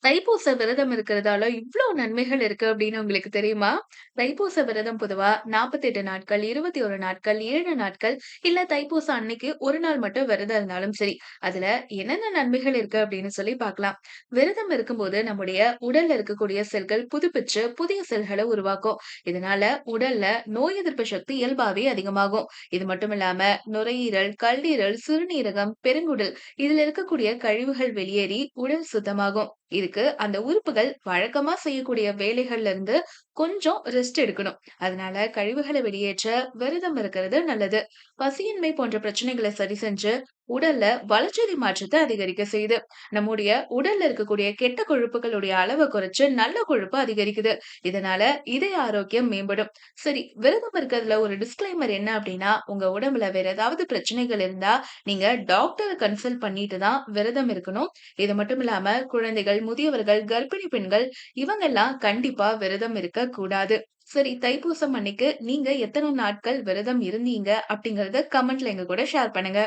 தைப்பூச விரதம் இருக்கிறதால இவ்ளோ நன்மைகள் இருக்கு அப்படின்னு உங்களுக்கு தெரியுமா? தைப்பூச விரதம் பொதுவா 48 நாட்கள், 21 நாட்கள், 7 நாட்கள், இல்ல தைப்பூசம் அன்னைக்கு 1 நாள் மட்டும் விரதம் இருந்தாலும் சரி. அதுல என்னென்ன நன்மைகள் இருக்கு அப்படின்னு சொல்லி பார்க்கலாம். விரதம் இருக்கும்போது நம்முடைய உடல்ல இருக்கக்கூடிய செல்கள் புதுப்பிச்சு புதிய செல்கள உருவாக்கும். இதனால உடல்ல நோய் எதிர்ப்பு சக்தி இயல்பாவே அதிகமாகும். இது மட்டும் இல்லாம நுரையீரல், கல்லீரல், சிறுநீரகம், பெருங்குடல் இதுல இருக்கக்கூடிய கழிவுகள் வெளியேறி உடல் சுத்தமாகும். இதுக்கு அந்த உறுப்புகள் வழக்கமா செய்யக்கூடிய வேலைகள்ல இருந்து கொஞ்சம் ரெஸ்ட் எடுக்கணும். அதனால கழிவுகளை வெளியேற்ற விரதம் இருக்கிறது நல்லது. பசியின்மை போன்ற பிரச்சனைகளை சரி செஞ்சு உடல்ல வளர்ச்சிதை மாற்றத்தை அதிகரிக்க செய்யுது. நம்முடைய உடல்ல இருக்கக்கூடிய கெட்ட கொழுப்புகளுடைய அளவை குறைச்சு நல்ல கொழுப்பு அதிகரிக்குது. இதனால இதய ஆரோக்கியம் மேம்படும். சரி, விரதம் இருக்கிறதுல ஒரு டிஸ்க்ளைமர் என்ன அப்படின்னா, உங்க உடம்புல வேற ஏதாவது பிரச்சனைகள் இருந்தா நீங்க டாக்டரை கன்சல்ட் பண்ணிட்டு தான் விரதம் இருக்கணும். இது மட்டும் இல்லாம குழந்தைகள், முதியவர்கள், கர்ப்பிணி பெண்கள் இவங்கெல்லாம் கண்டிப்பா விரதம் இருக்க கூடாது. சரி, தைப்பூசம் அன்னைக்கு நீங்க எத்தன நாட்கள் விரதம் இருந்தீங்க அப்படிங்கறத கமெண்ட்ல எங்க கூட ஷேர் பண்ணுங்க.